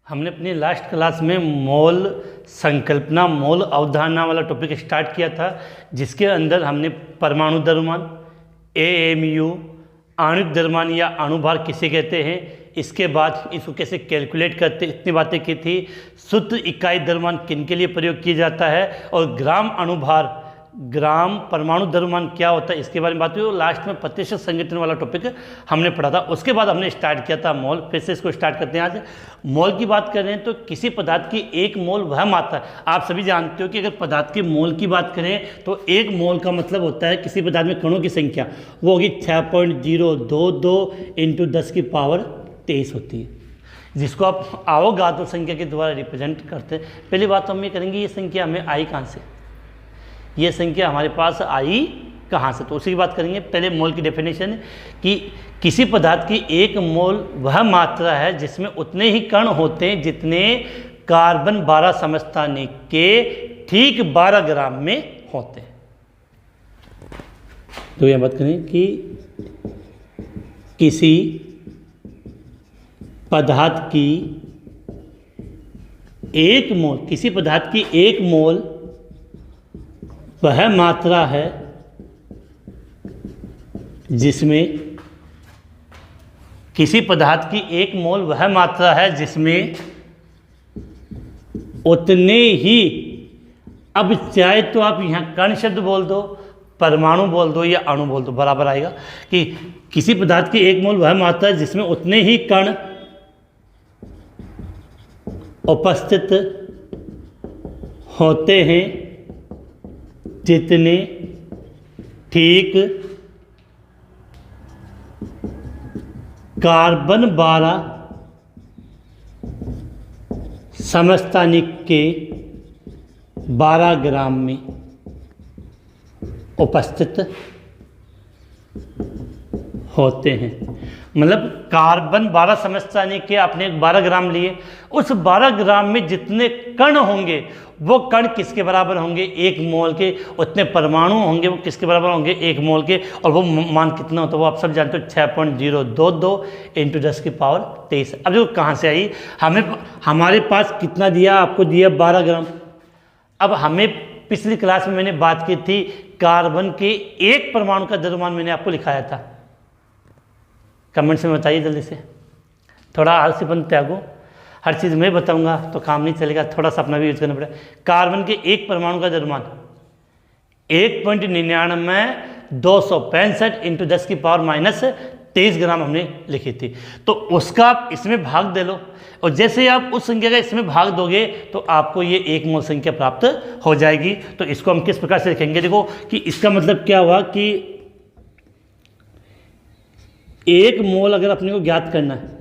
हमने अपनी last class में मोल संकल्पना मोल अवधारणा वाला टॉपिक स्टार्ट किया था, जिसके अंदर हमने परमाणु द्रव्यमान, AMU, आणविक द्रव्यमान या अणुभार किसे कहते हैं, इसके बाद इसको कैसे कैलकुलेट करते, इतनी बातें की थी। शुद्ध इकाई द्रव्यमान किन के लिए प्रयोग किया जाता है और ग्राम अणुभार, ग्राम परमाणु द्रव्यमान क्या होता है, इसके बारे में बात हुई। लास्ट में प्रतिशत संघटन वाला टॉपिक हमने पढ़ा था। उसके बाद हमने स्टार्ट किया था मोल। फिर से इसको स्टार्ट करते हैं। आज मोल की बात कर रहे हैं तो किसी पदार्थ की एक मोल वह मात्रा, आप सभी जानते हो कि अगर पदार्थ के मोल की बात करें तो एक मोल का मतलब होता है किसी पदार्थ में कणों की संख्या, वो होगी 6.022 × 10⁻23 होती है, जिसको आप अवोगाद्रो संख्या के द्वारा रिप्रेजेंट करते हैं। पहली बात तो हम ये करेंगे, ये संख्या हमें आई कहाँ से, ये संख्या हमारे पास आई कहाँ से, तो उसी की बात करेंगे। पहले मोल की डेफिनेशन कि किसी पदार्थ की एक मोल वह मात्रा है जिसमें उतने ही कण होते हैं जितने कार्बन 12 समस्थानिक के ठीक 12 ग्राम में होते हैं। तो यह बात करें कि किसी पदार्थ की एक मोल, किसी पदार्थ की एक मोल वह मात्रा है जिसमें, किसी पदार्थ की एक मोल वह मात्रा है जिसमें उतने ही, अब चाहे तो आप यहाँ कण शब्द बोल दो, परमाणु बोल दो या अणु बोल दो, बराबर आएगा। कि किसी पदार्थ की एक मोल वह मात्रा है जिसमें उतने ही कण उपस्थित होते हैं जितने ठीक कार्बन 12 समस्थानिक के 12 ग्राम में उपस्थित होते हैं। मतलब कार्बन 12 समस्थानिक के आपने 12 ग्राम लिए, उस 12 ग्राम में जितने कण होंगे वो कण किसके बराबर होंगे, एक मोल के। उतने परमाणु होंगे वो किसके बराबर होंगे, एक मोल के। और वो मान कितना होता है वो आप सब जानते हो, 6.022 × 10⁻23। अब देखो कहाँ से आई, हमारे पास कितना दिया, आपको दिया 12 ग्राम। अब हमें पिछली क्लास में मैंने बात की थी कार्बन के एक परमाणु का द्रव्यमान, मैंने आपको लिखाया था। कमेंट्स में बताइए जल्दी से, थोड़ा आलसीपन त्यागो, हर चीज़ मैं बताऊंगा तो काम नहीं चलेगा, थोड़ा सा अपना भी यूज करना पड़ेगा। कार्बन के एक परमाणु का द्रव्यमान 1.99 × 10⁻23 ग्राम हमने लिखी थी। तो उसका आप इसमें भाग दे लो, और जैसे ही आप उस संख्या का इसमें भाग दोगे तो आपको ये एक मोल संख्या प्राप्त हो जाएगी। तो इसको हम किस प्रकार से लिखेंगे, देखो कि इसका मतलब क्या हुआ कि एक मोल अगर अपने को ज्ञात करना है,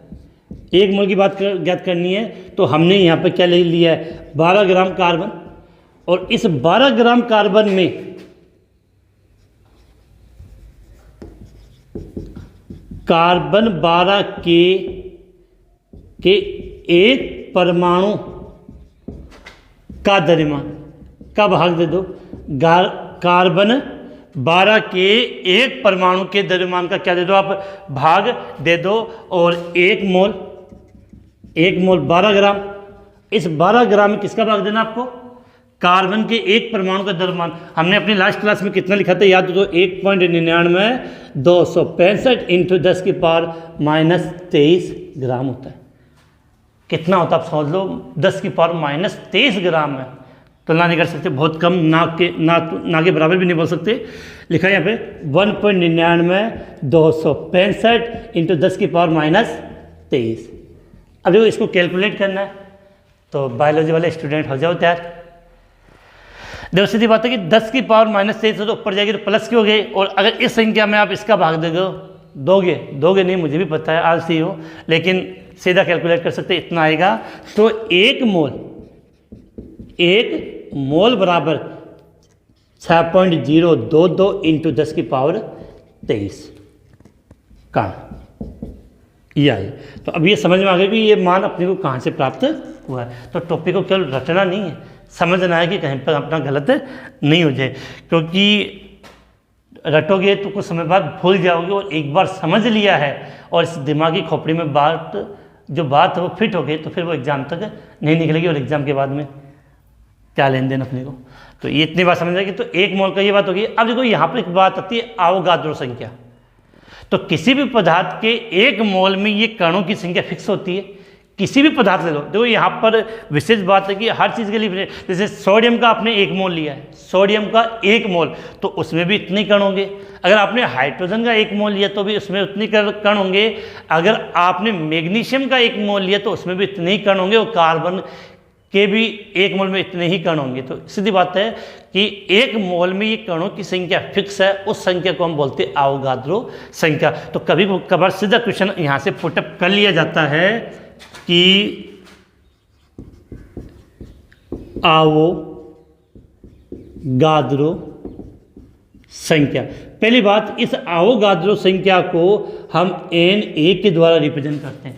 एक मोल की बात ज्ञात करनी है, तो हमने यहाँ पे क्या ले लिया है, 12 ग्राम कार्बन। और इस 12 ग्राम कार्बन में कार्बन 12 के एक परमाणु का द्रव्यमान का भाग दे दो। कार्बन 12 के एक परमाणु के द्रव्यमान का क्या दे दो, आप भाग दे दो। और एक मोल 12 ग्राम, इस 12 ग्राम में किसका भाग देना आपको, कार्बन के एक परमाणु का द्रव्यमान। हमने अपनी लास्ट क्लास में कितना लिखा था याद हो तो 1.99 × 10⁻23 ग्राम होता है। कितना होता है आप समझ लो, 10⁻23 ग्राम है। तुलना नहीं कर सकते, बहुत कम, ना के बराबर भी नहीं बोल सकते। लिखा है यहाँ पे 1.99 × 10⁻23। अब देखो इसको कैलकुलेट करना है तो बायोलॉजी वाले स्टूडेंट हो जाओ तैयार। देखो सीधी बात है कि 10⁻23 से तो ऊपर जाएगी तो प्लस की हो गई, और अगर इस संख्या में आप इसका भाग दोगे नहीं, मुझे भी पता है आलसी हो, लेकिन सीधा कैलकुलेट कर सकते, इतना आएगा। तो एक मोल बराबर 6.022 × 10⁻23 कण, ये आए। तो अब ये समझ में आ गया कि ये मान अपने को कहाँ से प्राप्त हुआ है। तो टॉपिक को केवल रटना नहीं है, समझना है कि कहीं पर अपना गलत नहीं हो जाए, क्योंकि रटोगे तो कुछ समय बाद भूल जाओगे, और एक बार समझ लिया है और इस दिमागी खोपड़ी में बात जो बात है वो फिट हो गई तो फिर वो एग्ज़ाम तक नहीं निकलेगी और एग्ज़ाम के बाद में क्या लेन देन अपने को। तो ये इतनी बात समझ आएगी। तो 1 मोल का ये बात होगी। अब देखो यहाँ पर एक बात आती है अवोगाद्रो संख्या। तो किसी भी पदार्थ के 1 मोल में ये कणों की संख्या फिक्स होती है। किसी भी पदार्थ ले लो, देखो यहाँ पर विशेष बात है कि हर चीज़ के लिए, जैसे सोडियम का आपने 1 मोल लिया है, सोडियम का 1 मोल तो उसमें भी इतने कण होंगे। अगर आपने हाइड्रोजन का 1 मोल लिया तो भी उसमें उतने कण होंगे। अगर आपने मैग्नीशियम का 1 मोल लिया तो उसमें भी इतने ही कण होंगे और कार्बन के भी 1 मोल में इतने ही कण होंगे। तो सीधी बात है कि 1 मोल में ये कणों की संख्या फिक्स है, उस संख्या को हम बोलते हैं अवोगाद्रो संख्या। तो कभी कभार सीधा क्वेश्चन यहाँ से पुटअप कर लिया जाता है कि अवोगाद्रो संख्या। पहली बात, इस अवोगाद्रो संख्या को हम Na के द्वारा रिप्रेजेंट करते हैं।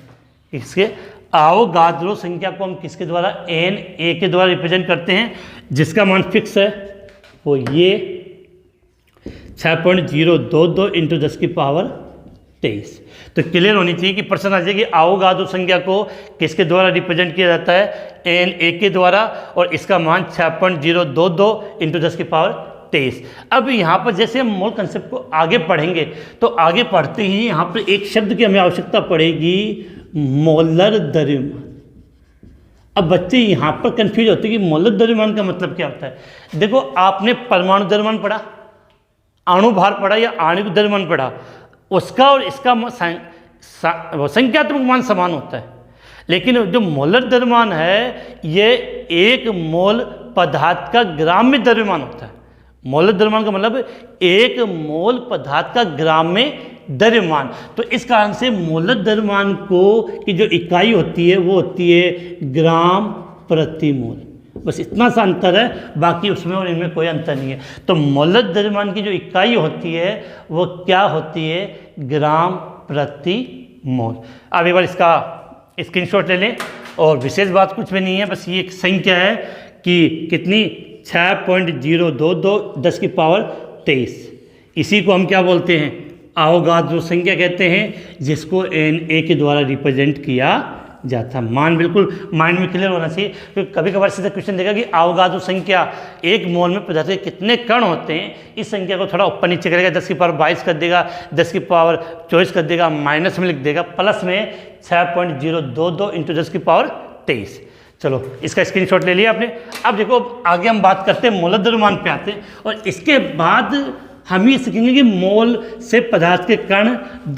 इसके अवोगाद्रो संख्या को हम किसके द्वारा, Na के द्वारा रिप्रेजेंट करते हैं, जिसका मान फिक्स है वो ये 6.022 इंटू 10 की पावर 23। तो क्लियर होनी चाहिए कि प्रश्न आ जाएगी अवोगाद्रो संख्या को किसके द्वारा रिप्रेजेंट किया जाता है, Na के द्वारा, और इसका मान 6.022 इंटू 10 की पावर 23। अब यहाँ पर जैसे हम मोल कंसेप्ट को आगे पढ़ेंगे तो आगे पढ़ते ही यहाँ पर एक शब्द की हमें आवश्यकता पड़ेगी, मोलर द्रव्यमान। अब बच्चे यहाँ पर कंफ्यूज होते हैं कि मोलर द्रव्यमान का मतलब क्या होता है। देखो आपने परमाणु द्रव्यमान पढ़ा, अणु भार पढ़ा या आणविक द्रव्यमान पढ़ा, उसका और इसका संख्यात्मक मान समान होता है। लेकिन जो मोलर द्रव्यमान है ये 1 मोल पदार्थ का ग्राम में द्रव्यमान होता है। मोलर द्रव्यमान का मतलब 1 मोल पदार्थ का ग्राम में द्रव्यमान। तो इस कारण से मोलर द्रव्यमान को की जो इकाई होती है वो होती है ग्राम प्रति मोल। बस इतना सा अंतर है, बाकी उसमें और इनमें कोई अंतर नहीं है। तो मोलर द्रव्यमान की जो इकाई होती है वो क्या होती है, ग्राम प्रति मोल। अब एक बार इसका स्क्रीनशॉट ले लें। और विशेष बात कुछ भी नहीं है, बस ये एक संख्या है कि कितनी, 6.022 10 की पावर 23। इसी को हम क्या बोलते हैं, अवोगाद्रो संख्या कहते हैं, जिसको Na के द्वारा रिप्रेजेंट किया जाता है। मान बिल्कुल माइंड में क्लियर होना चाहिए, क्योंकि कभी कभार सीधा क्वेश्चन देगा कि अवोगाद्रो संख्या 1 मोल में पदार्थ के कितने कण होते हैं। इस संख्या को थोड़ा ऊपर नीचे करेगा, 10 की पावर 22 कर देगा, 10 की पावर 24 कर देगा, माइनस में लिख देगा, प्लस में 6.022 इंटू 10 की पावर 23। चलो इसका स्क्रीनशॉट ले लिया आपने। अब देखो आगे हम बात करते हैं मोलर द्रव्यमान पे आते हैं, और इसके बाद हम ये सीखेंगे कि मोल से पदार्थ के कण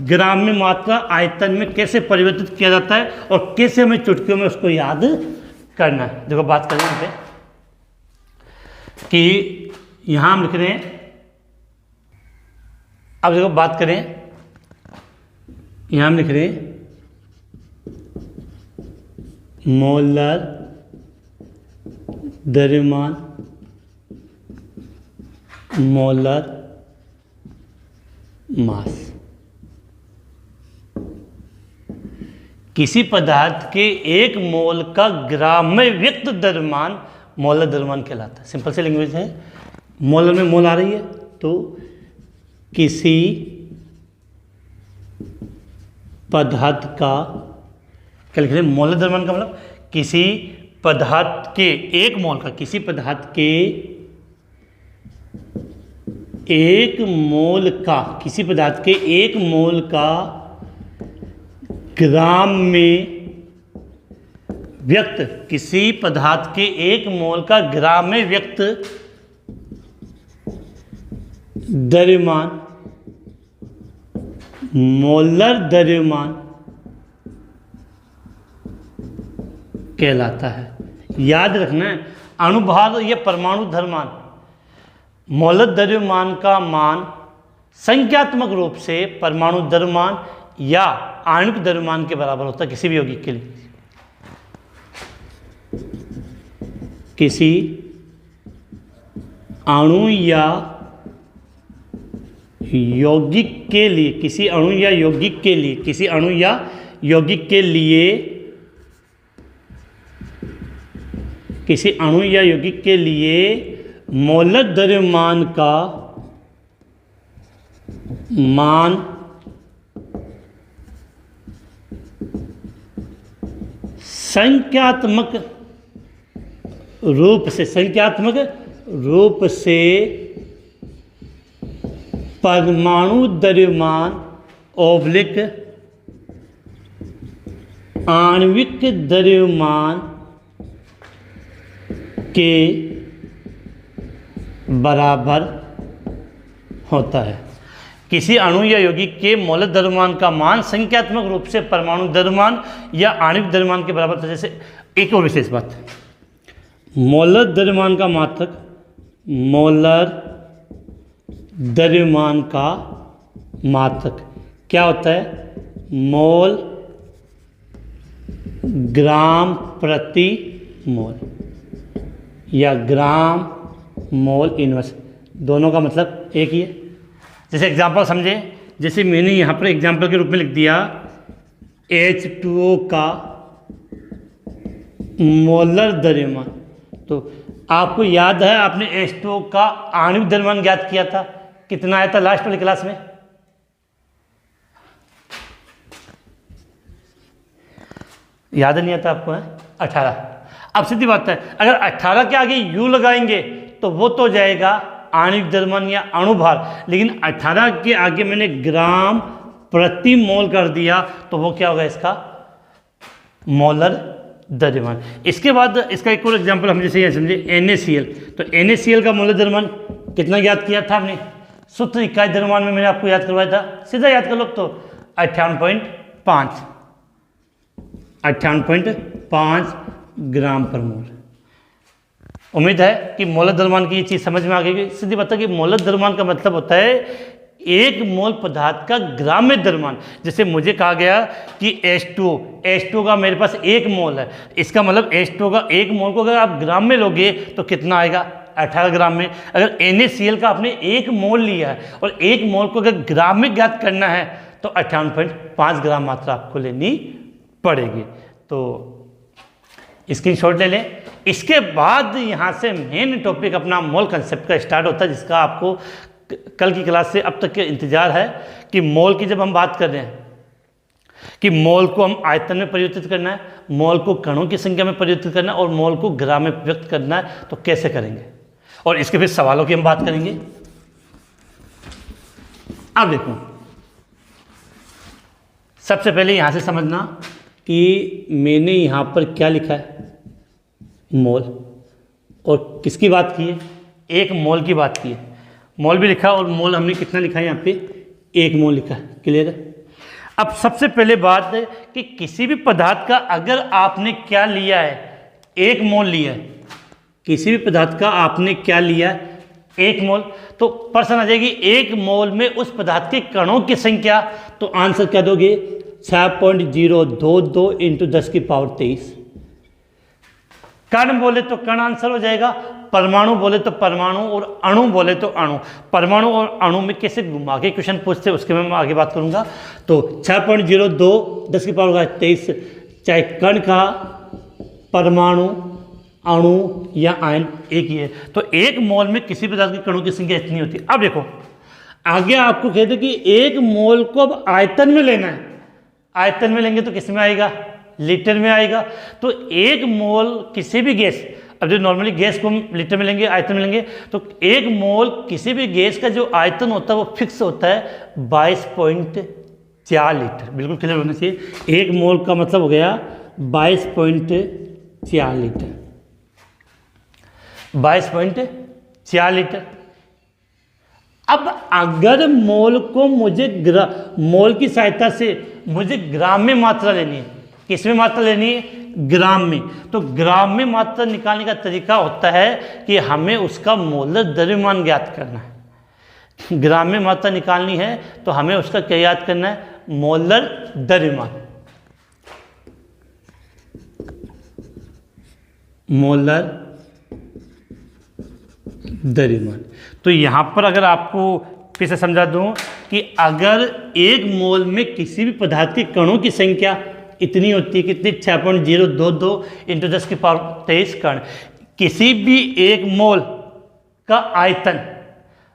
ग्राम में मात्रा आयतन में कैसे परिवर्तित किया जाता है और कैसे हमें चुटकियों में उसको याद करना है। देखो बात करें यहाँ पे कि यहाँ हम लिख रहे हैं, अब देखो बात करें, यहाँ हम लिख रहे हैं मोलर द्रव्यमान, मोलर मास। किसी पदार्थ के 1 मोल का ग्राम में व्यक्त द्रव्यमान मोलर द्रव्यमान कहलाता है। सिंपल सी लैंग्वेज है, मोलर में मोल आ रही है तो किसी पदार्थ का क्या लिख रहे हैं, मोलर द्रव्यमान का मतलब किसी पदार्थ के 1 मोल का, किसी पदार्थ के 1 मोल का, किसी पदार्थ के 1 मोल का ग्राम में व्यक्त, किसी पदार्थ के 1 मोल का ग्राम में व्यक्त द्रव्यमान मोलर द्रव्यमान कहलाता है। याद रखना है, अणुभार या परमाणु द्रव्यमान, मोलर द्रव्यमान का मान संख्यात्मक रूप से परमाणु द्रव्यमान या आणविक द्रव्यमान के बराबर होता है किसी भी यौगिक के लिए। किसी अणु या यौगिक के लिए, किसी अणु या यौगिक के लिए, किसी अणु या यौगिक के लिए, किसी अणु या यौगिक के लिए मोलर द्रव्यमान का मान संख्यात्मक रूप से परमाणु द्रव्यमान ओब्लिक आणविक द्रव्यमान के बराबर होता है। किसी अणु या यौगिक के मौलिक द्रव्यमान का मान संख्यात्मक रूप से परमाणु द्रव्यमान या आणविक द्रव्यमान के बराबर होता है। जैसे एक और विशेष बात, मोलर द्रव्यमान का मात्रक, मोलर द्रव्यमान का मात्रक क्या होता है? मोल ग्राम प्रति मोल या ग्राम मोल इनवर्स, दोनों का मतलब एक ही है। जैसे एग्जांपल समझे, जैसे मैंने यहाँ पर एग्जांपल के रूप में लिख दिया H2O का मोलर द्रव्यमान, तो आपको याद है आपने H2O का आणविक द्रव्यमान ज्ञात किया था, कितना आया था लास्ट वाली क्लास में? याद नहीं आता आपको? है 18। अब सीधी बात है, अगर 18 के आगे U लगाएंगे तो वो तो जाएगा आणविक द्रव्यमान या अणुभार, लेकिन 18 के आगे मैंने ग्राम प्रति मोल कर दिया तो वो क्या होगा? इसका मोलर द्रव्यमान। इसके बाद इसका एक और एग्जांपल हम जैसे ये समझे NaCl, तो NaCl का मोलर द्रव्यमान कितना याद किया था हमने? सूत्र इकाई द्रव्यमान में मैंने आपको याद करवाया था, सीधा याद कर लो तो 58.5 ग्राम पर मोल। उम्मीद है कि मोलर द्रव्यमान की ये चीज़ समझ में आ गई। सीधी बात है कि मोलर द्रव्यमान का मतलब होता है एक मोल पदार्थ का ग्राम में द्रव्यमान। जैसे मुझे कहा गया कि H2O का मेरे पास 1 मोल है, इसका मतलब H2O का 1 मोल को अगर आप ग्राम में लोगे तो कितना आएगा? 18 ग्राम में। अगर NaCl का आपने 1 मोल लिया है और 1 मोल को अगर ग्राम में ज्ञात करना है तो 58.5 ग्राम मात्रा आपको लेनी पड़ेगी। तो स्क्रीनशॉट ले लें। इसके बाद यहाँ से मेन टॉपिक अपना मोल कंसेप्ट का स्टार्ट होता है, जिसका आपको कल की क्लास से अब तक के इंतजार है कि मोल की जब हम बात कर रहे हैं कि मोल को हम आयतन में परिवर्तित करना है, मोल को कणों की संख्या में परिवर्तित करना है और मोल को ग्राम में व्यक्त करना है, तो कैसे करेंगे, और इसके फिर सवालों की हम बात करेंगे। अब देखो, सबसे पहले यहाँ से समझना कि मैंने यहाँ पर क्या लिखा है? मोल। और किसकी बात की है? 1 मोल की बात की है। मोल भी लिखा और मोल हमने कितना लिखा है यहाँ पे? 1 मोल लिखा है। क्लियर है? अब सबसे पहले बात है कि किसी भी पदार्थ का अगर आपने क्या लिया है? 1 मोल लिया है। किसी भी पदार्थ का आपने क्या लिया है? 1 मोल। तो प्रश्न आ जाएगी 1 मोल में उस पदार्थ के कणों की संख्या, तो आंसर क्या दोगे? 6.022 × 10⁻23। कण बोले तो कण आंसर हो जाएगा, परमाणु बोले तो परमाणु, और अणु बोले तो अणु। परमाणु और अणु में कैसे घुमा के क्वेश्चन पूछते हैं उसके मैं आगे बात करूंगा। तो 6.02 10⁻23, चाहे कण का, परमाणु, अणु या आयन एक ही है। तो 1 मोल में किसी पदार्थ के कणों की संख्या इतनी होती है। अब देखो आगे आपको कहते हैं कि 1 मोल को अब आयतन में लेना है। आयतन में लेंगे तो किस में आएगा? लीटर में आएगा। तो 1 मोल किसी भी गैस, अब जो नॉर्मली गैस को हम लीटर में लेंगे, आयतन में लेंगे, तो 1 मोल किसी भी गैस का जो आयतन होता है वो फिक्स होता है 22.4 लीटर। बिल्कुल क्लियर होना चाहिए। 1 मोल का मतलब हो गया 22.4 लीटर। 22.4 लीटर। अब अगर मोल को मुझे मोल की सहायता से मुझे ग्राम में मात्रा लेनी है, किस में मात्रा लेनी है? ग्राम में। तो ग्राम में मात्रा निकालने का तरीका होता है कि हमें उसका मोलर द्रव्यमान ज्ञात करना है। ग्राम में मात्रा निकालनी है तो हमें उसका क्या याद करना है? मोलर द्रव्यमान। मोलर द्रव्यमान। तो यहाँ पर अगर आपको फिर से समझा दूँ कि अगर 1 मोल में किसी भी पदार्थ के कणों की संख्या इतनी होती है, कितनी? 6.022 × 10⁻23 कण। किसी भी 1 मोल का आयतन,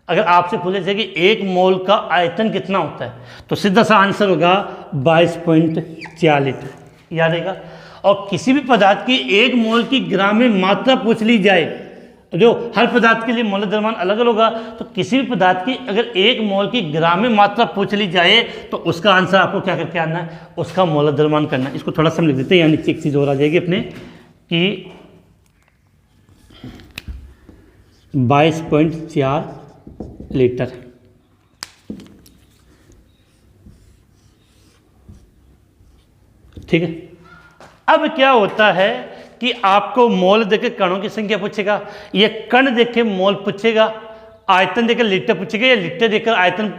अगर आपसे पूछे जाए कि 1 मोल का आयतन कितना होता है, तो सीधा सा आंसर होगा 22.4 लीटर। याद रहेगा। और किसी भी पदार्थ की 1 मोल की ग्राम में मात्रा पूछ ली जाए, जो हर पदार्थ के लिए मोल द्रव्यमान अलग अलग होगा, तो किसी भी पदार्थ की अगर 1 मोल की ग्राम में मात्रा पूछ ली जाए तो उसका आंसर आपको क्या करके आना है, उसका मोल द्रव्यमान करना है। इसको थोड़ा सा लिख देते हैं, यहाँ नीचे एक चीज़ और आ जाएगी अपने कि 22.4 लीटर। ठीक है, अब क्या होता है कि आपको मोल देके कणों की संख्या पूछेगा, ये कण देके मोल पूछेगा, आयतन देकर लीटर पूछेगा, या लीटर देकर आयतन,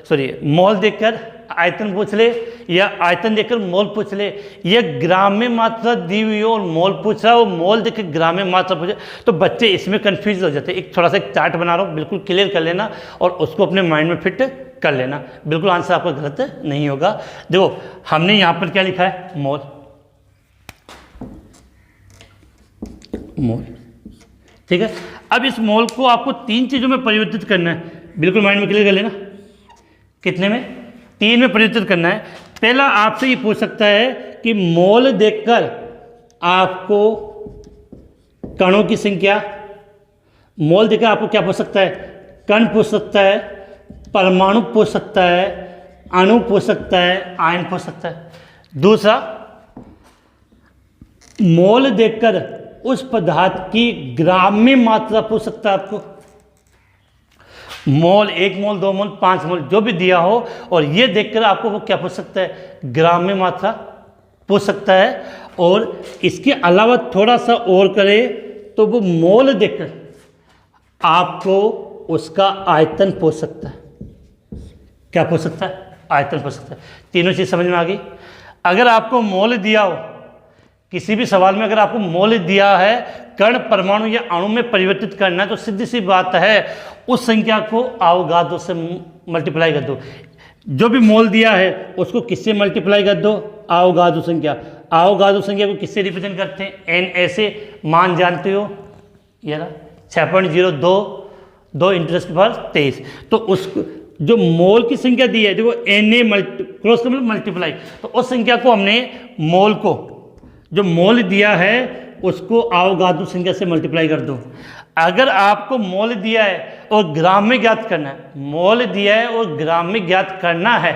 सॉरी मोल देकर आयतन पूछ ले, या आयतन देकर मोल पूछ ले, या ग्राम में मात्रा दी हुई हो और मोल पूछ रहा हो, मोल देकर ग्राम में मात्रा पूछे, तो बच्चे इसमें कंफ्यूज हो जाते हैं। एक थोड़ा सा एक चार्ट बना रहा हूँ, बिल्कुल क्लियर कर लेना और उसको अपने माइंड में फिट कर लेना, बिल्कुल आंसर आपका गलत नहीं होगा। देखो हमने यहाँ पर क्या लिखा है, मोल, मोल, ठीक है। अब इस मोल को आपको 3 चीज़ों में परिवर्तित करना है, बिल्कुल माइंड में क्लियर कर लेना। कितने में? 3 में परिवर्तित करना है। पहला आपसे ये पूछ सकता है कि मोल देखकर आपको कणों की संख्या, मोल देखकर आपको क्या पूछ सकता है, कण पूछ सकता है, परमाणु पूछ सकता है, अणु पूछ सकता है, आयन पूछ सकता है। दूसरा, मोल देखकर उस पदार्थ की ग्राम में मात्रा पूछ सकता है आपको, मोल, 1 मोल, 2 मोल, 5 मोल जो भी दिया हो, और ये देखकर आपको वो क्या पूछ सकता है, ग्राम में मात्रा पूछ सकता है। और इसके अलावा थोड़ा सा और करे तो वो मोल देखकर आपको उसका आयतन पूछ सकता है। क्या पूछ सकता है? आयतन पूछ सकता है। तीनों चीज़ समझ में आ गई। अगर आपको मोल दिया हो, किसी भी सवाल में अगर आपको मोल दिया है, कण, परमाणु या अणु में परिवर्तित करना है, तो सीधी सी बात है उस संख्या को अवगाद्रो से मल्टीप्लाई कर दो। जो भी मोल दिया है उसको किससे मल्टीप्लाई कर दो, अवगाद्रो संख्या। अवगाद्रो संख्या को किससे रिप्रेजेंट करते हैं, एन। ऐसे मान जानते हो, ये रहा 6.02 2 × 10⁻23। तो उसको जो मोल की संख्या दी है, देखो एन ए क्रॉस का मतलब मल्टीप्लाई, तो उस संख्या को हमने मोल को, जो मोल दिया है उसको अवगाद्रो संख्या से मल्टीप्लाई कर दो। अगर आपको मोल दिया है और ग्राम में ज्ञात करना है, मोल दिया है और ग्राम में ज्ञात करना है,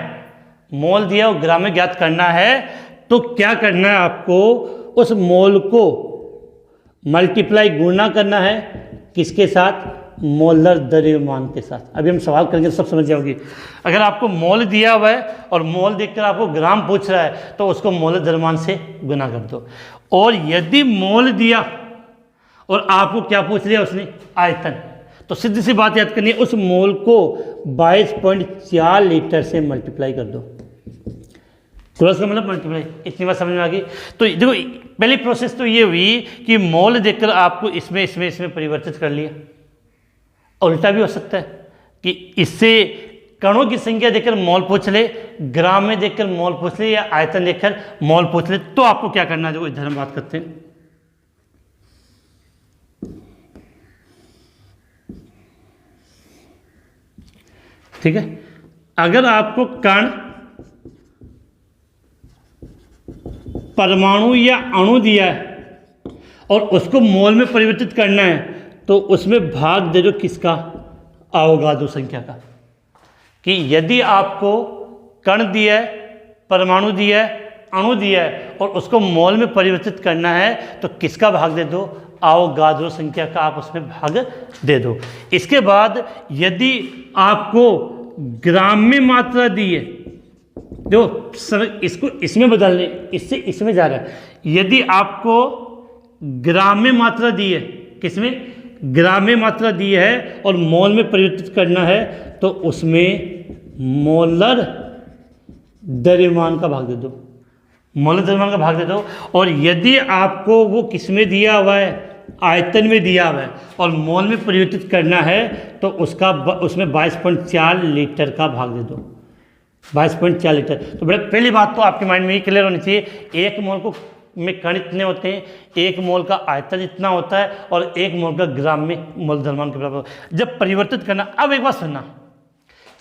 मोल दिया और ग्राम में ज्ञात करना है, तो क्या करना है आपको, उस मोल को मल्टीप्लाई, गुणा करना है किसके साथ, मोलर द्रव्यमान के साथ। अभी हम सवाल करेंगे तो सब समझ जाओगे। अगर आपको मोल दिया हुआ है और मोल देखकर आपको ग्राम पूछ रहा है, तो उसको मोलर द्रव्यमान से गुना कर दो। और यदि मोल दिया और आपको क्या पूछ लिया उसने, आयतन, तो सीधी सी बात याद करनी है, उस मोल को 22.4 लीटर से मल्टीप्लाई कर दो। क्रॉस का मतलब मल्टीप्लाई। इतनी बात समझ में आ गई। तो देखो पहली प्रोसेस तो ये हुई कि मोल देखकर आपको इसमें परिवर्तित कर लिया। उल्टा भी हो सकता है कि इससे कणों की संख्या देखकर मोल पूछ ले, ग्राम में देखकर मोल पूछ ले, या आयतन देखकर मोल पूछ ले। तो आपको क्या करना है, जो इधर हम बात करते हैं, ठीक है। अगर आपको कण, परमाणु या अणु दिया है और उसको मोल में परिवर्तित करना है, तो उसमें भाग दे दो किसका, अवगाद्रो संख्या का। कि यदि आपको कण दिया है, परमाणु दिया है, अणु दिया है और उसको मोल में परिवर्तित करना है, तो किसका भाग दे दो, अवगाद्रो संख्या का आप उसमें भाग दे दो। इसके बाद यदि आपको ग्राम में मात्रा दी है, जो इसको इसमें बदलने, इससे इसमें जा रहा है, यदि आपको ग्राम में मात्रा दी है, किसमें, ग्राम में मात्रा दी है और मोल में परिवर्तित करना है, तो उसमें मोलर द्रव्यमान का भाग दे दो, मोलर द्रव्यमान का भाग दे दो। और यदि आपको वो किसमें दिया हुआ है, आयतन में दिया हुआ है और मोल में परिवर्तित करना है, तो उसमें 22.4 लीटर का भाग दे दो, 22.4 लीटर। तो बड़े पहली बात तो आपके माइंड में ये क्लियर होनी चाहिए, 1 मोल को में कण इतने होते हैं, 1 मोल का आयतन इतना होता है और 1 मोल का ग्राम में मोल द्रव्यमान के बराबर। जब परिवर्तित करना, अब एक बात सुनना,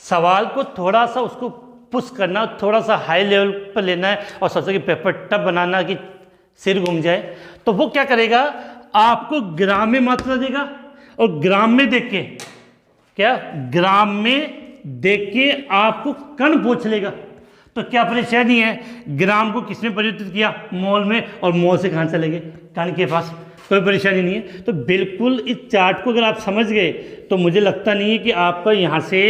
सवाल को थोड़ा सा उसको पुश करना, थोड़ा सा हाई लेवल पर लेना है और सोचो कि पेपर टफ बनाना कि सिर घूम जाए, तो वो क्या करेगा, आपको ग्राम में मात्रा देगा और ग्राम में देख के क्या, ग्राम में देख के आपको कण पूछ लेगा। तो क्या परेशानी है, ग्राम को किसमें परिवर्तित किया, मोल में, और मोल से कहाँ चले गए, कण के पास, कोई परेशानी नहीं है। तो बिल्कुल इस चार्ट को अगर आप समझ गए तो मुझे लगता नहीं है कि आपका यहाँ से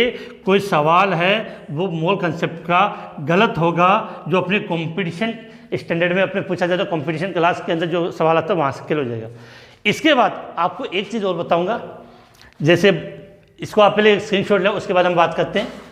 कोई सवाल है वो मोल कंसेप्ट का गलत होगा, जो अपने कंपटीशन स्टैंडर्ड में अपने पूछा जाए तो कंपटीशन क्लास के अंदर जो सवाल आता है वहाँ से क्लियर हो जाएगा। इसके बाद आपको एक चीज़ और बताऊँगा, जैसे इसको आप पहले स्क्रीनशॉट लें, उसके बाद हम बात करते हैं।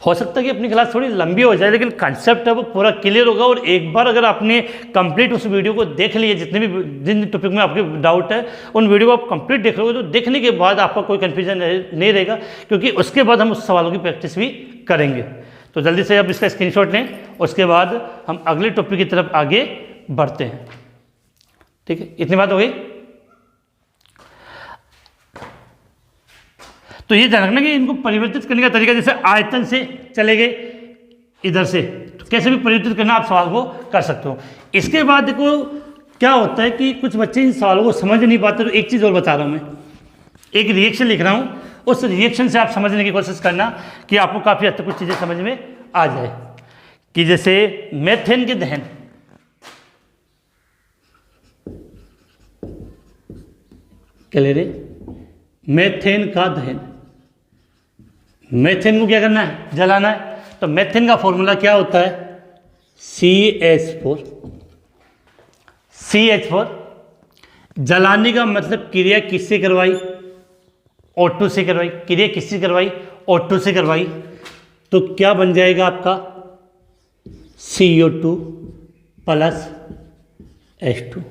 हो सकता है कि अपनी क्लास थोड़ी लंबी हो जाए, लेकिन कंसेप्ट है वो पूरा क्लियर होगा। और एक बार अगर आपने कंप्लीट उस वीडियो को देख लिया, जिन टॉपिक में आपके डाउट है उन वीडियो को आप कंप्लीट देख लोगे, तो देखने के बाद आपका कोई कन्फ्यूजन नहीं रहेगा, क्योंकि उसके बाद हम उस सवालों की प्रैक्टिस भी करेंगे। तो जल्दी से आप इसका स्क्रीनशॉट लें, उसके बाद हम अगले टॉपिक की तरफ आगे बढ़ते हैं। ठीक है, इतनी बात हो गई। तो ये ध्यान रखना कि इनको परिवर्तित करने का तरीका, जैसे आयतन से चले गए इधर से, तो कैसे भी परिवर्तित करना आप सवाल को कर सकते हो। इसके बाद देखो क्या होता है कि कुछ बच्चे इन सवालों को समझ नहीं पाते। तो एक चीज़ और बता रहा हूँ मैं, एक रिएक्शन लिख रहा हूँ, उस रिएक्शन से आप समझने की कोशिश करना कि आपको काफ़ी हद तक कुछ चीज़ें समझ में आ जाए। कि जैसे मेथेन के दहन, क्या ले रहे, मेथेन का दहन, मेथेन को क्या करना है, जलाना है। तो मेथेन का फॉर्मूला क्या होता है, CH4। CH4 जलाने का मतलब क्रिया किससे करवाई, O2 से करवाई। क्रिया किससे करवाई, O2 से करवाई। तो क्या बन जाएगा आपका CO2 प्लस H2।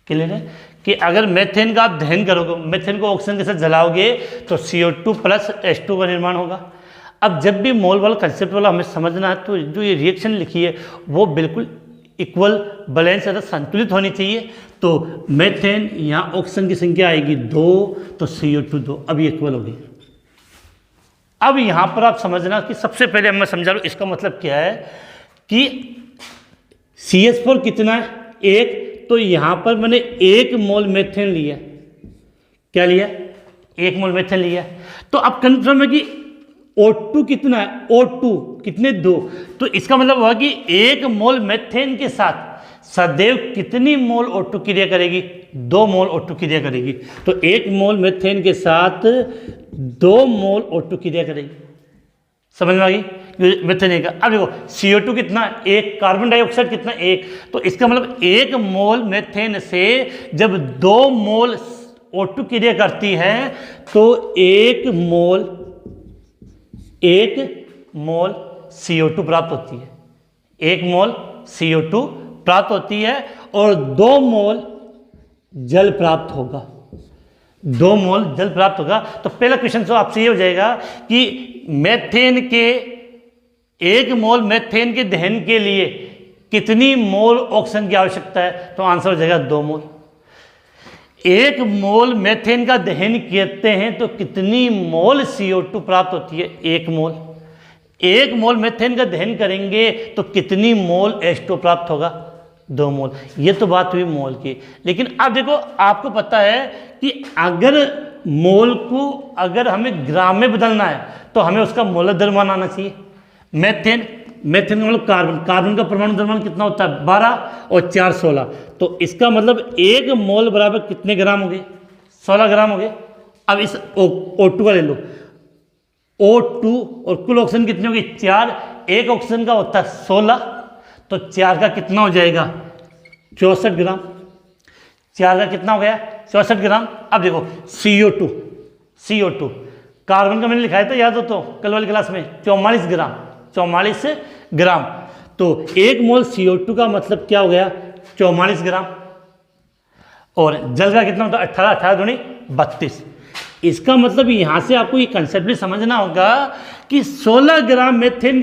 क्लियर है कि अगर मेथेन का आप दहन करोगे, मेथेन को ऑक्सीजन के साथ जलाओगे तो CO2 प्लस H2 का निर्माण होगा। अब जब भी मोल वाला कंसेप्ट वाला हमें समझना है, तो जो ये रिएक्शन लिखी है वो बिल्कुल इक्वल, बैलेंस अर्थात संतुलित होनी चाहिए। तो मेथेन यहाँ ऑक्सीजन की संख्या आएगी 2, तो CO2 2, अब इक्वल होगी। अब यहाँ पर आप समझना कि सबसे पहले मैं समझा रहा हूँ इसका मतलब क्या है कि CH4 कितना है, 1। तो यहाँ पर मैंने 1 मोल मेथेन लिया, क्या लिया, 1 मोल मेथेन लिया। तो अब कंफर्म है कि O2 कितना है, O2 कितने, 2। तो इसका मतलब हुआ कि 1 मोल मेथेन के साथ सदैव कितनी मोल O2 क्रिया करेगी, 2 मोल O2 क्रिया करेगी। तो 1 मोल मेथेन के साथ 2 मोल O2 क्रिया करेगी। समझ में आ गई मेथेन का। अब देखो CO2 कितना, 1, कार्बन डाइऑक्साइड कितना, 1। तो इसका मतलब 1 मोल मेथेन से जब 2 मोल O2 क्रिया करती है तो 1 मोल CO2 प्राप्त होती है, 1 मोल CO2 प्राप्त होती है और 2 मोल जल प्राप्त होगा, 2 मोल जल प्राप्त होगा। तो पहला क्वेश्चन तो आपसे ये हो जाएगा कि मेथेन के 1 मोल मेथेन के दहन के लिए कितनी मोल ऑक्सीजन की आवश्यकता है, तो आंसर हो जाएगा 2 मोल। 1 मोल मेथेन का दहन करते हैं तो कितनी मोल CO2 प्राप्त होती है, 1 मोल। 1 मोल मेथेन का दहन करेंगे तो कितनी मोल H2 प्राप्त होगा, 2 मोल। ये तो बात हुई मोल की। लेकिन अब देखो आपको पता है कि अगर मोल को अगर हमें ग्राम में बदलना है तो हमें उसका मोलर द्रव्यमान आना चाहिए। मेथेन का मतलब कार्बन का परमाणु द्रव्यमान कितना होता है, 12 और 4 16। तो इसका मतलब 1 मोल बराबर कितने ग्राम हो गए, 16 ग्राम हो गए। अब इस O2 का ले लो, O2 और कुल ऑक्सीजन कितने हो गए, 4। 1 ऑक्सीजन का होता है 16, तो 4 का कितना हो जाएगा, 64 ग्राम। 4 का कितना हो गया, 64 ग्राम। अब देखो CO2 कार्बन का मैंने लिखाया था, याद हो तो कल वाली क्लास में, 44 ग्राम। तो 1 मोल CO2 का मतलब क्या हो गया, 44 ग्राम। और जल का कितना होता है, 18 दूनी 32। इसका मतलब यहाँ से आपको ये कंसेप्ट भी समझना होगा कि 16 ग्राम मेथेन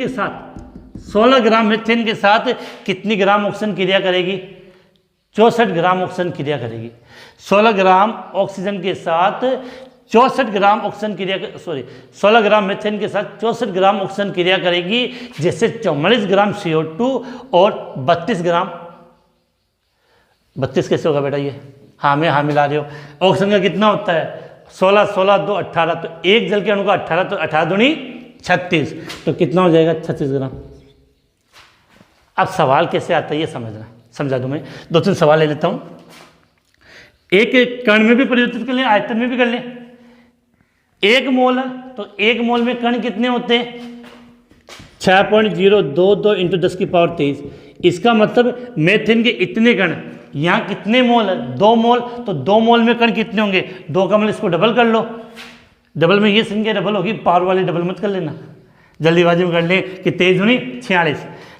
के साथ कितनी ग्राम ऑक्सीजन क्रिया करेगी, 64 ग्राम ऑक्सीजन क्रिया करेगी। 16 ग्राम ऑक्सीजन के साथ 64 ग्राम ऑक्सीजन क्रिया 16 ग्राम मीथेन के साथ 64 ग्राम ऑक्सीजन क्रिया करेगी, जैसे 44 ग्राम CO2 और 32 ग्राम, 32 कैसे होगा बेटा ये, हाँ में हाँ मिला रहे हो, ऑक्सीजन का कितना होता है 16 16 2 18, तो एक जल के अणु का 18, तो 18 दूनी 36, तो कितना हो जाएगा 36 ग्राम। अब सवाल कैसे आता है ये समझा दूँ मैं, 2-3 सवाल ले लेता हूँ। एक कण में भी परिवर्तित कर लें, आयतन में भी कर लें। 1 मोल है तो 1 मोल में कण कितने होते हैं 6.022 × 10⁻23। इसका मतलब मीथेन के इतने कण, यहाँ कितने मोल है 2 मोल, तो 2 मोल में कण कितने होंगे 2 का मतलब इसको डबल कर लो, डबल में ये संख्या डबल होगी, पावर वाले डबल मत कर लेना, जल्दीबाजी में कर लें कि 23 दूनी 46,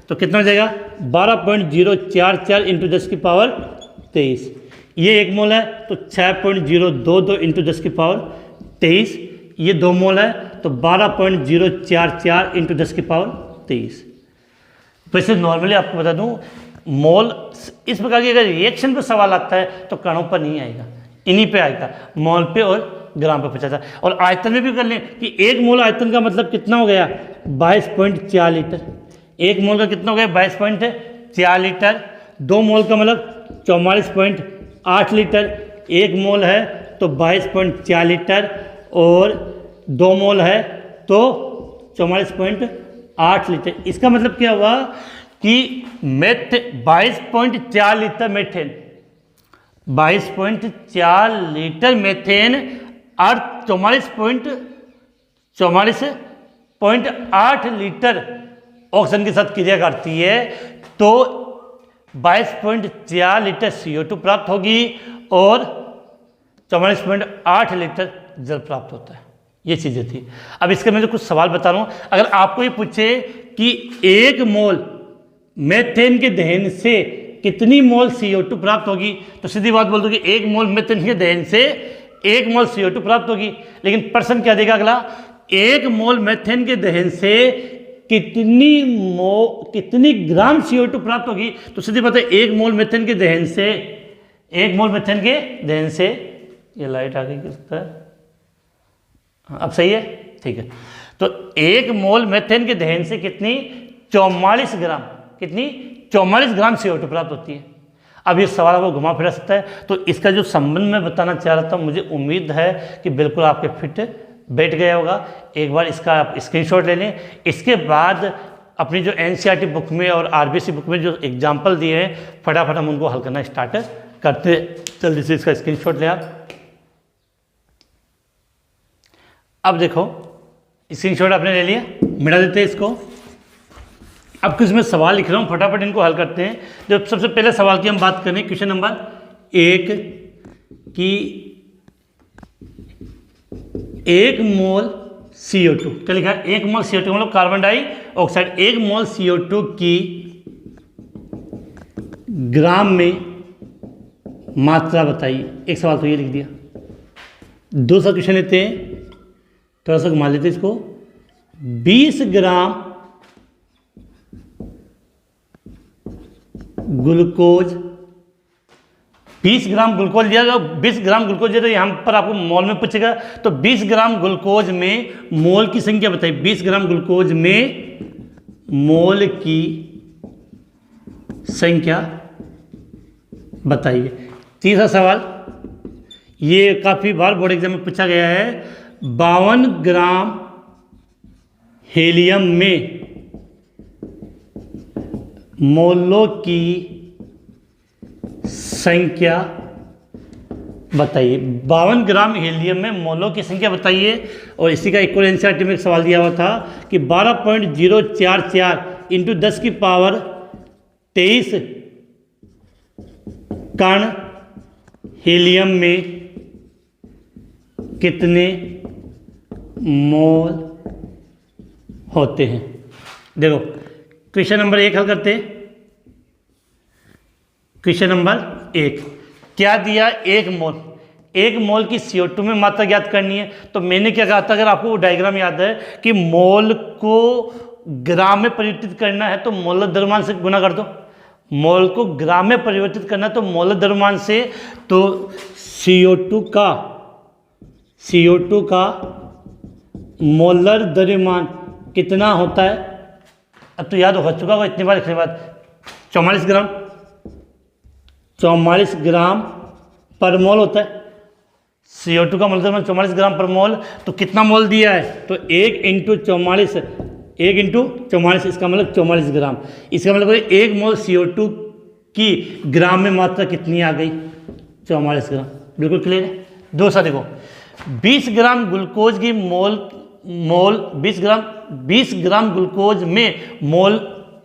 तो कितना हो जाएगा 12.044 × 10⁻23। ये 1 मोल है तो 6.022 × 10⁻23, ये 2 मोल है तो 12.044 × 10⁻23। वैसे नॉर्मली आपको बता दूं मोल इस प्रकार की अगर रिएक्शन पर सवाल आता है तो कणों पर नहीं आएगा, इन्हीं पे आएगा, मोल पे और ग्राम पे पूछा था। और आयतन में भी कर लें कि 1 मोल आयतन का मतलब कितना हो गया 22.4 लीटर, 1 मोल का कितना हो गया 22.4 लीटर, 2 मोल का मतलब 44.8 लीटर, 1 मोल है तो 22.4 लीटर और 2 मोल है तो 44.8 लीटर। इसका मतलब क्या हुआ कि 22.4 लीटर मीथेन, 22.4 लीटर मीथेन और 44.8 लीटर ऑक्सीजन के साथ क्रिया करती है, तो 22.4 लीटर CO2 प्राप्त होगी और 44.8 लीटर जल प्राप्त होता है। ये चीज़ें थी। अब इसके मैं जो कुछ सवाल बता रहा हूँ, अगर आपको ये पूछे कि 1 मोल मीथेन के दहन से कितनी मोल CO2 प्राप्त होगी, तो सीधी बात बोल दो कि 1 मोल मीथेन के दहन से 1 मोल CO2 प्राप्त होगी। लेकिन प्रश्न क्या देगा अगला, 1 मोल मीथेन के दहन से कितनी ग्राम CO2 प्राप्त होगी, तो सीधी बात है 1 मोल मीथेन के दहन से, 1 मोल मीथेन के दहन से, ये लाइट आ गई किसका है, अब सही है, ठीक है। तो 1 मोल मीथेन के दहन से कितनी 44 ग्राम, कितनी 44 ग्राम CO2 प्राप्त होती है। अब ये सवाल आपको घुमा फिरा सकता है, तो इसका जो संबंध मैं बताना चाह रहा था, मुझे उम्मीद है कि बिल्कुल आपके फिट बैठ गया होगा। एक बार इसका आप स्क्रीनशॉट ले लें। इसके बाद अपनी जो NCERT बुक में और RBC बुक में जो एग्जाम्पल दिए हैं, फटाफट हम उनको हल करना स्टार्ट करते, जल्दी से इसका स्क्रीनशॉट लें आप। अब देखो स्क्रीनशॉट आपने ले लिया, मिटा देते हैं इसको। अब कुछ मैं सवाल लिख रहा हूँ, फटाफट इनको हल करते हैं। जब सबसे पहले सवाल की हम बात करें, क्वेश्चन नंबर 1 की 1 मोल CO2, क्या लिखा है 1 मोल CO2 मतलब कार्बन डाइऑक्साइड, 1 मोल CO2 की ग्राम में मात्रा बताइए। एक सवाल तो ये लिख दिया। दूसरा क्वेश्चन लेते हैं, थोड़ा सा घुमा लेते हैं इसको। 20 ग्राम ग्लूकोज, 20 ग्राम ग्लूकोज दिया गया, 20 ग्राम ग्लूकोज दिया, तो यहाँ पर आपको मोल में पूछेगा, तो 20 ग्राम ग्लूकोज में मोल की संख्या बताइए। 20 ग्राम ग्लूकोज में मोल की संख्या बताइए। तीसरा सवाल, ये काफ़ी बार बोर्ड एग्जाम में पूछा गया है। 52 ग्राम हीलियम में मोलों की संख्या बताइए। 52 ग्राम हीलियम में मोलों की संख्या बताइए। और इसी का एक और NCERT में एक सवाल दिया हुआ था कि 12.044 × 10⁻23 कण हीलियम में कितने मोल होते हैं। देखो क्वेश्चन नंबर 1 हल करते हैं। क्वेश्चन नंबर 1 क्या दिया, 1 मोल, 1 मोल की CO2 में मात्रा ज्ञात करनी है। तो मैंने क्या कहा था, अगर आपको डायग्राम याद है कि मोल को ग्राम में परिवर्तित करना है तो मोलर द्रव्यमान से गुना कर दो। मोल को ग्राम में परिवर्तित करना है तो मोलर द्रव्यमान से, तो CO2 का CO2 का मोलर द्रव्यमान कितना होता है? अब तो याद हो चुका होगा इतनी बार लिखने के बाद। 44 ग्राम, 44 ग्राम पर मोल होता है। CO2 का मोलर द्रव्यमान 44 ग्राम पर मोल, तो कितना मोल दिया है? तो 1 × 44, 1 × 44, इसका मतलब 44 ग्राम। इसका मतलब एक मोल CO2 की ग्राम में मात्रा कितनी आ गई? 44 ग्राम। बिल्कुल क्लियर है। दूसरा देखो, 20 ग्राम ग्लूकोज की मोल 20 ग्राम ग्लूकोज में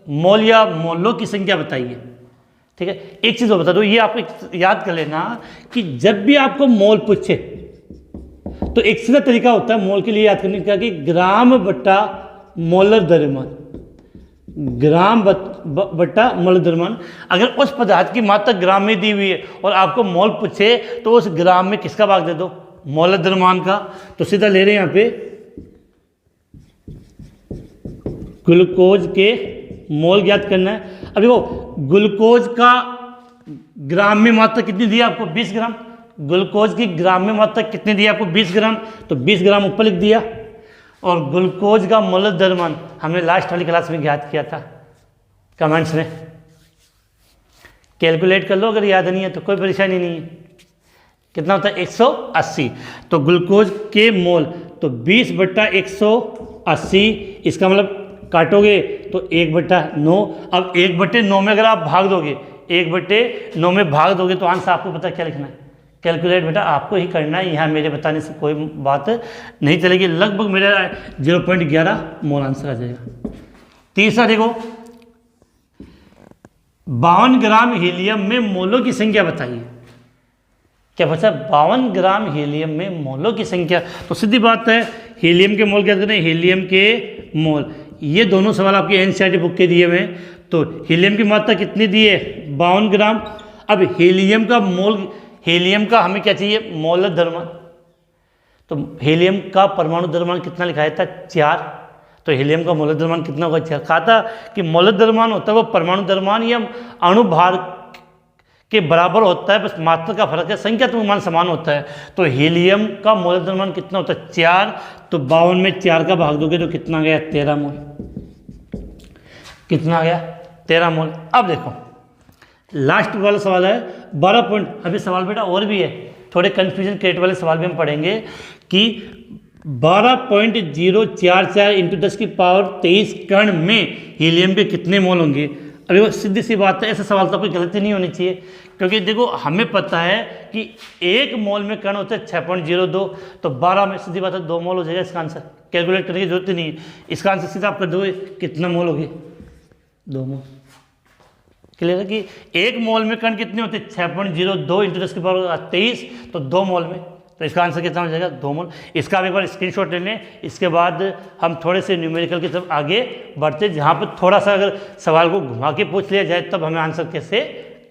मोल या मोलों की संख्या बताइए। ठीक है, एक चीज़ और बता दो, ये आपको याद कर लेना कि जब भी आपको मोल पूछे तो एक सीधा तरीका होता है मोल के लिए याद करने का कि ग्राम बटा मोलर द्रव्यमान, ग्राम बटा मोलर द्रव्यमान। अगर उस पदार्थ की मात्रा ग्राम में दी हुई है और आपको मोल पूछे तो उस ग्राम में किसका भाग दे दो? मोलर द्रव्यमान का। तो सीधा ले रहे हैं यहाँ पे ग्लूकोज के मोल ज्ञात करना है। अभी वो ग्लूकोज का ग्राम में मात्रा कितनी दी है आपको? 20 ग्राम। ग्लूकोज की ग्राम में मात्रा कितनी दी है आपको? 20 ग्राम। तो 20 ग्राम ऊपर लिख दिया। और ग्लूकोज का मोलर द्रव्यमान हमने लास्ट वाली क्लास में ज्ञात किया था, कमेंट्स में कैलकुलेट कर लो, अगर याद नहीं है तो कोई परेशानी नहीं है। कितना होता है? 180। तो ग्लूकोज के मोल तो 20/180, इसका मतलब काटोगे तो 1/9। अब 1/9 में अगर आप भाग दोगे, 1/9 में भाग दोगे तो आंसर आपको पता क्या लिखना है? कैलकुलेट बेटा आपको ही करना है, यहाँ मेरे बताने से कोई बात नहीं चलेगी। लगभग मेरा 0.11 मोल आंसर आ जाएगा। तीसरा देखो, 52 ग्राम हीलियम में मोलों की संख्या बताइए। क्या बचा? 52 ग्राम हीलियम में मोलों की संख्या। तो सीधी बात है, हीलियम के मोल क्या करें? हीलियम के मोल। ये दोनों सवाल आपके एनसीईआरटी बुक के दिए हुए हैं। तो हीलियम की मात्रा कितनी दी है? 52 ग्राम। अब हीलियम का मोल, हीलियम का हमें क्या चाहिए? मोलर द्रव्यमान। तो हीलियम का परमाणु द्रव्यमान कितना लिखाया था? 4। तो हीलियम का मोलर द्रव्यमान कितना होगा? 4। कहा था कि मोलर द्रव्यमान होता है वो परमाणु द्रव्यमान या अणु भार के बराबर होता है, बस मात्रा का फर्क है, संख्या तो मान समान होता है। तो हीलियम का मोलर द्रव्यमान कितना होता है? 4। तो 52 में 4 का भाग दोगे तो कितना गया? 13 मोल। कितना गया? 13 मोल। अब देखो लास्ट वाला सवाल है 12 पॉइंट। अभी सवाल बेटा और भी है, थोड़े कंफ्यूजन क्रिएट वाले सवाल भी हम पढ़ेंगे कि 12.044 × 10⁻23 कण में हीलियम के कितने मोल होंगे। अभी वो सीधी सी बात है, ऐसा सवाल तो कोई गलती नहीं होनी चाहिए, क्योंकि देखो हमें पता है कि 1 मोल में कण होता है 6.02। तो 12 में सीधी बात है 2 मोल हो जाएगा। इसका आंसर कैलकुलेट करने की जरूरत ही नहीं है। इसका आंसर सीधा आप कर दोगे, कितना मोल होगी? 2 मोल। क्लियर है कि 1 मोल में कण कितने होते हैं? 6.02 × 10⁻23, तो 2 मोल में। तो इसका आंसर कितना हो जाएगा? 2 मोल। इसका आप एक बार स्क्रीनशॉट ले लें। इसके बाद हम थोड़े से न्यूमेरिकल की तरफ आगे बढ़ते, जहाँ पर थोड़ा सा अगर सवाल को घुमा के पूछ लिया जाए तब हमें आंसर कैसे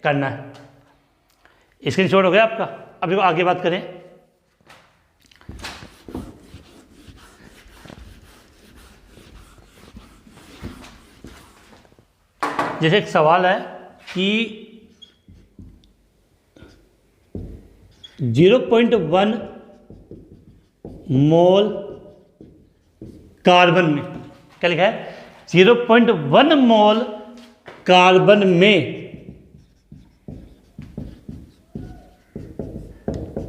करना है। स्क्रीनशॉट हो गया आपका? अभी आगे बात करें। जैसे एक सवाल है कि 0.1 मोल कार्बन में, क्या लिखा है? 0.1 मोल कार्बन में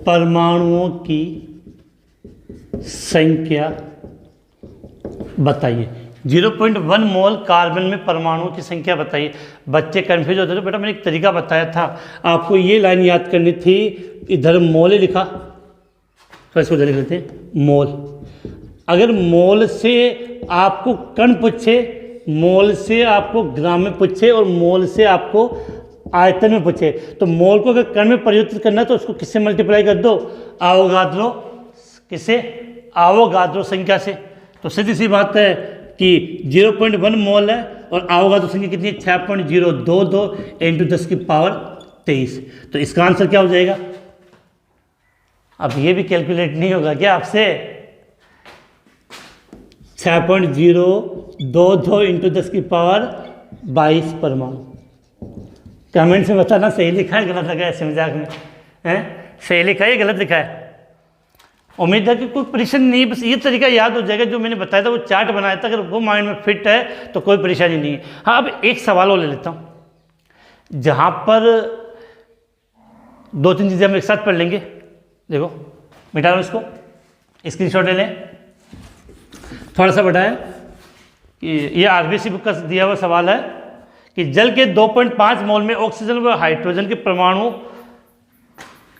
परमाणुओं की संख्या बताइए। 0.1 मोल कार्बन में परमाणुओं की संख्या बताइए। बच्चे कंफ्यूज होते थे, बेटा मैंने एक तरीका बताया था आपको, ये लाइन याद करनी थी। इधर मोल लिखा तो इसको लिख लेते हैं मोल। अगर मोल से आपको कण पूछे, मोल से आपको ग्राम में पूछे और मोल से आपको आयतन में पूछे, तो मोल को अगर कण में परिवर्तित करना है तो उसको किससे मल्टीप्लाई कर दो? आवोगाद्रो, किससे? आवोगाद्रो संख्या से। तो सीधी सी बात है कि 0.1 मोल है और आवोगाद्रो संख्या कितनी है? 6.022 × 10⁻23। तो इसका आंसर क्या हो जाएगा? अब ये भी कैलकुलेट नहीं होगा क्या आपसे? 6.022 × 10⁻22 परमाणु। कमेंट्स में बताना सही लिखा है गलत लिखा है, ऐसे मजाक में हैं? सही लिखा है गलत लिखा है? उम्मीद है कि कोई परेशानी नहीं, बस ये तरीका याद हो जाएगा जो मैंने बताया था, वो चार्ट बनाया था, अगर वो माइंड में फिट है तो कोई परेशानी नहीं है। हाँ, अब एक सवाल और ले लेता हूँ जहाँ पर 2-3 चीज़ें हम एक साथ पढ़ लेंगे। देखो मिटा लो इसको, स्क्रीनशॉट ले लें। थोड़ा सा बड़ा है कि ये आरबीसी बुक का दिया हुआ सवाल है कि जल के 2.5 मोल में ऑक्सीजन व हाइड्रोजन के परमाणु,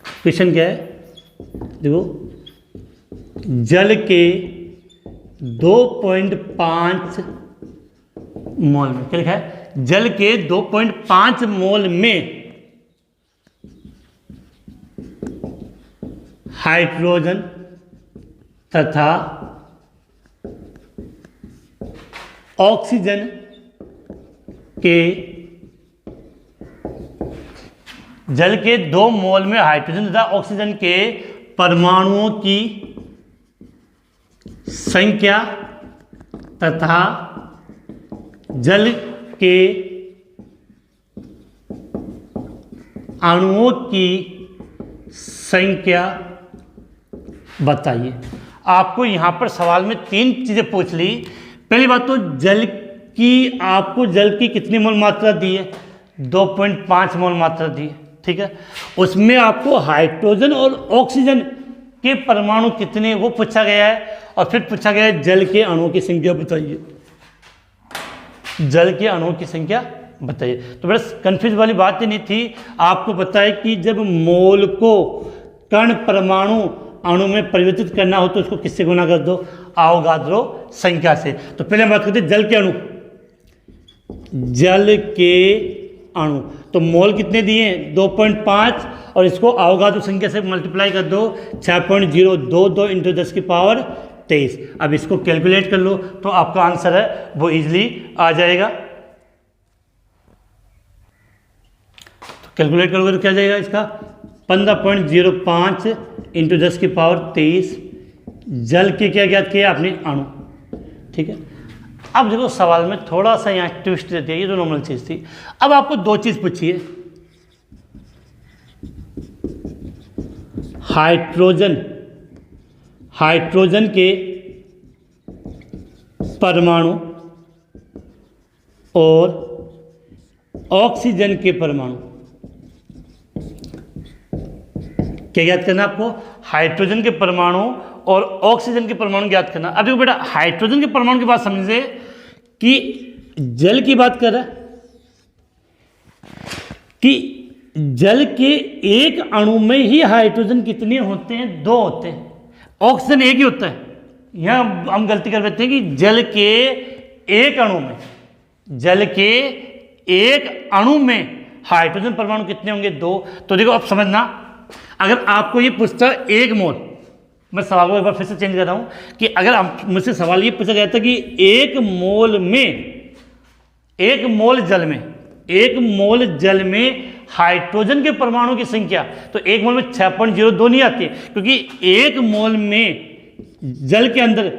क्वेश्चन क्या है देखो, जल के 2.5 मोल में, क्या लिखा है, जल के 2.5 मोल में हाइड्रोजन तथा ऑक्सीजन के, जल के 2 मोल में हाइड्रोजन तथा ऑक्सीजन के परमाणुओं की संख्या तथा जल के अणुओं की संख्या बताइए। आपको यहाँ पर सवाल में 3 चीज़ें पूछ ली। पहली बात तो जल की, आपको जल की कितनी मोल मात्रा दी है, 2.5 मोल मात्रा दी है, ठीक है। उसमें आपको हाइड्रोजन और ऑक्सीजन के परमाणु कितने वो पूछा गया है, और फिर पूछा गया है जल के अणुओं की संख्या बताइए, जल के अणुओं की संख्या बताइए। तो बस कंफ्यूज वाली बात ही नहीं थी। आपको पता है कि जब मोल को कण परमाणु अणु में परिवर्तित करना हो तो उसको किससे गुना कर दो, आवोगाद्रो संख्या से। तो पहले हम बात करते हैं जल के अणु, जल के अणु, तो मोल कितने दिए हैं 2.5, और इसको आवोगाद्रो संख्या से मल्टीप्लाई कर दो 6.022 इंटू 10 की पावर 23। अब इसको कैलकुलेट कर लो तो आपका आंसर है वो इजीली आ जाएगा। तो कैलकुलेट करोगे तो क्या जाएगा, इसका 15.05 इंटू 10 की पावर 23। जल के क्या ज्ञात किया आपने, अणु, ठीक है। अब देखो सवाल में थोड़ा सा यहाँ ट्विस्ट देती है, ये तो नॉर्मल चीज़ थी। अब आपको 2 चीज़ पूछिए, हाइड्रोजन के परमाणु और ऑक्सीजन के परमाणु, क्या याद करना आपको, हाइड्रोजन के परमाणु और ऑक्सीजन के परमाणु ज्ञात करना। अब देखो बेटा, हाइड्रोजन के परमाणु की बात समझे कि जल की बात कर रहा है कि जल के एक अणु में ही हाइड्रोजन कितने होते हैं, 2 होते हैं, ऑक्सीजन एक ही होता है। यहां हम गलती कर बैठते हैं कि जल के एक अणु में, जल के एक अणु में हाइड्रोजन परमाणु कितने होंगे, 2। तो देखो अब समझना, अगर आपको ये पूछता 1 मोल, मैं सवाल को एक बार फिर से चेंज कर रहा हूं कि अगर मुझसे सवाल ये पूछा गया था कि 1 मोल में, 1 मोल जल में, 1 मोल जल में हाइड्रोजन के परमाणु की संख्या, तो 1 मोल में 6.02 नहीं आती, क्योंकि 1 मोल में जल के अंदर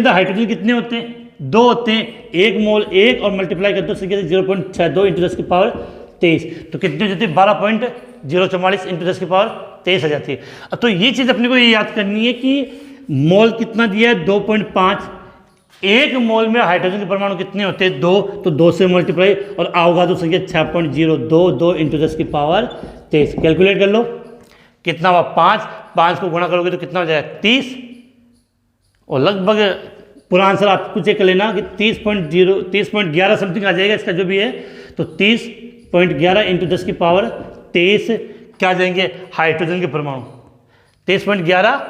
हाइड्रोजन कितने होते हैं, 2 होते हैं। 1 मोल 1 और मल्टीप्लाई कर दो संख्या 0.62 इंटू 10 की पावर 23, तो कितनी हो जाती है 12.044 इंटू 10 की पावर 23 आ जाती है। तो ये चीज़ अपने को ये याद करनी है कि मोल कितना दिया है 2.5, 1 मोल में हाइड्रोजन के परमाणु कितने होते हैं 2, तो 2 से मल्टीप्लाई, और आवोगाद्रो संख्या 6.022 इंटू 10 की पावर 23। कैलकुलेट कर लो कितना हुआ, 5 को गुणा करोगे तो कितना हो जाएगा 30, और लगभग पूरा आंसर आप कुछ चेक कर लेना कि 30.11 समथिंग आ जाएगा इसका जो भी है। तो 30.11 इंटू 10 की पावर 23 क्या जाएंगे हाइड्रोजन के परमाणु, 23.11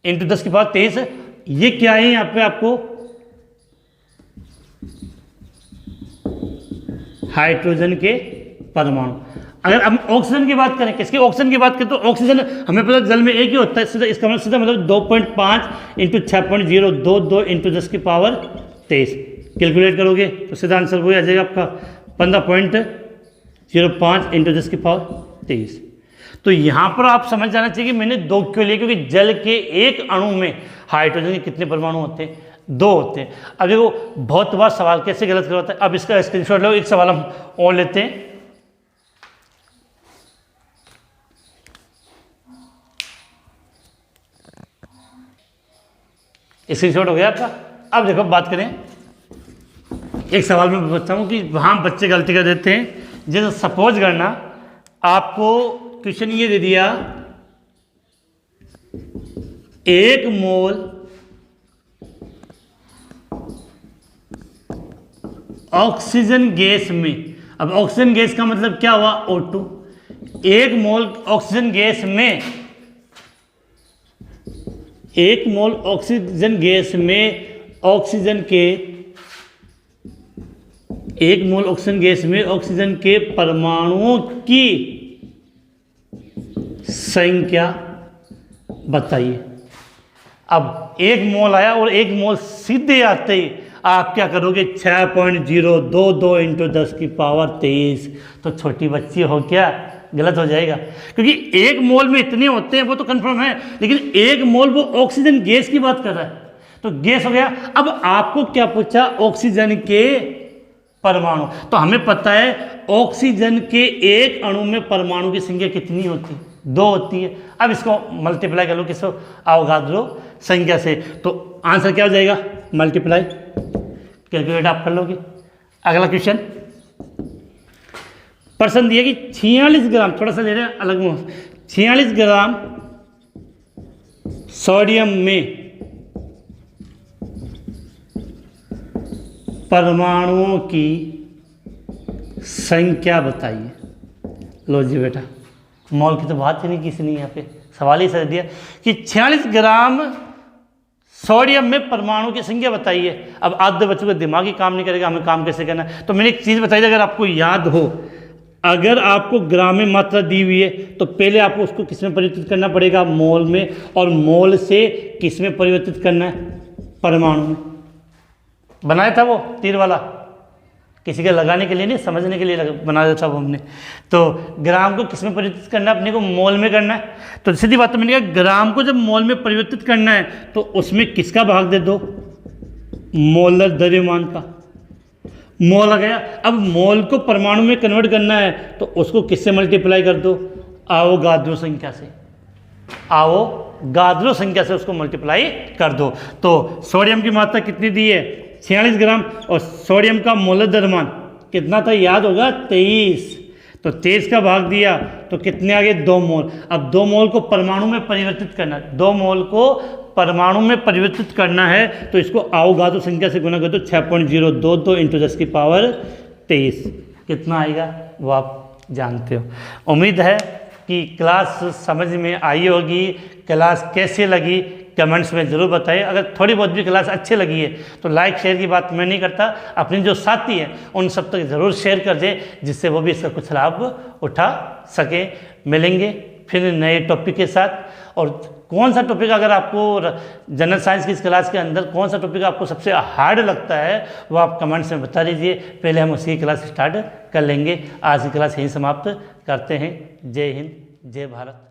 इंटू 10 की पावर 23। ये क्या है यहाँ पे आपको हाइड्रोजन के परमाणु। अगर हम ऑक्सीजन की बात करें, किसकी ऑक्सीजन की बात करें, तो ऑक्सीजन हमें पता जल में एक ही होता है, सीधा इसका मतलब सीधा मतलब 2.5 इंटू 6.022 इंटू 10 की पावर 23। कैलकुलेट करोगे तो सीधा आंसर वही आ जाएगा आपका 15.05 इंटू 10 की पावर 23। तो यहाँ पर आप समझ जाना चाहिए कि मैंने 2 क्यों लिए, क्योंकि जल के एक अणु में हाइड्रोजन के कितने परमाणु होते हैं, 2 होते हैं। अब देखो बहुत बार सवाल कैसे गलत करवाता है। अब इसका स्क्रीनशॉट लो, एक सवाल हम और लेते हैं। स्क्रीनशॉट हो गया आपका। अब देखो बात करें, एक सवाल में पूछता हूँ कि वहाँ बच्चे गलती कर देते हैं। जैसे सपोज करना आपको क्वेश्चन ये दे दिया, 1 मोल ऑक्सीजन गैस में, अब ऑक्सीजन गैस का मतलब क्या हुआ, O2। 1 मोल ऑक्सीजन गैस में, 1 मोल ऑक्सीजन गैस में ऑक्सीजन के, 1 मोल ऑक्सीजन गैस में ऑक्सीजन के परमाणुओं की संख्या बताइए। अब 1 मोल आया और 1 मोल सीधे आते ही आप क्या करोगे, 6.022 इंटू 10 की पावर 23। तो छोटी बच्ची हो क्या, गलत हो जाएगा, क्योंकि 1 मोल में इतने होते हैं वो तो कंफर्म है, लेकिन 1 मोल वो ऑक्सीजन गैस की बात कर रहा है, तो गैस हो गया। अब आपको क्या पूछा, ऑक्सीजन के परमाणु। तो हमें पता है ऑक्सीजन के एक अणु में परमाणु की संख्या कितनी होती है, 2 होती है। अब इसको मल्टीप्लाई कर लो किसको, अवोगाद्रो संख्या से, तो आंसर क्या हो जाएगा, मल्टीप्लाई, कैलकुलेट आप कर लोगे। अगला क्वेश्चन, प्रश्न दिया कि 46 ग्राम, थोड़ा सा ले रहे हैं अलग में, 46 ग्राम सोडियम में परमाणुओं की संख्या बताइए। लो जी बेटा, मोल की तो बात ही नहीं किसी ने, यहाँ पे सवाल ही सर दिया कि 46 ग्राम सोडियम में परमाणु की संख्या बताइए। अब आधे बच्चों का दिमाग ही काम नहीं करेगा, हमें काम कैसे करना है। तो मैंने एक चीज़ बताई, अगर आपको याद हो, अगर आपको ग्राम में मात्रा दी हुई है तो पहले आपको उसको किस में परिवर्तित करना पड़ेगा, मोल में, और मोल से किस में परिवर्तित करना है, परमाणु में। बनाया था वो तीर वाला, किसी के लगाने के लिए नहीं, समझने के लिए बनाया था वो हमने। तो ग्राम को किस में परिवर्तित करना है, अपने को मोल में करना है। तो सीधी बात, तो मैंने कहा ग्राम को जब मोल में परिवर्तित करना है तो उसमें किसका भाग दे दो, मोलर द्रव्यमान का। मोल आ गया। अब मोल को परमाणु में कन्वर्ट करना है तो उसको किससे मल्टीप्लाई कर दो, अवोगाद्रो संख्या से, अवोगाद्रो संख्या से उसको मल्टीप्लाई कर दो। तो सोडियम की मात्रा कितनी दी है, 46 ग्राम, और सोडियम का मोलर द्रव्यमान कितना था, याद होगा 23। तो 23 का भाग दिया तो कितने आ गए, 2 मोल। अब 2 मोल को परमाणु में परिवर्तित करना है, 2 मोल को परमाणु में परिवर्तित करना है तो इसको अवोगाद्रो संख्या से गुना कर दो, 6.022 इंटू 10 की पावर 23। कितना आएगा वो आप जानते हो। उम्मीद है कि क्लास समझ में आई होगी। क्लास कैसी लगी कमेंट्स में ज़रूर बताइए। अगर थोड़ी बहुत भी क्लास अच्छी लगी है तो लाइक शेयर की बात मैं नहीं करता, अपने जो साथी हैं उन सब तक ज़रूर शेयर कर दें, जिससे वो भी इसका कुछ लाभ उठा सके। मिलेंगे फिर नए टॉपिक के साथ। और कौन सा टॉपिक, अगर आपको जनरल साइंस की इस क्लास के अंदर कौन सा टॉपिक आपको सबसे हार्ड लगता है वो आप कमेंट्स में बता दीजिए, पहले हम उसी क्लास स्टार्ट कर लेंगे। आज की क्लास यहीं समाप्त करते हैं। जय हिंद, जय भारत।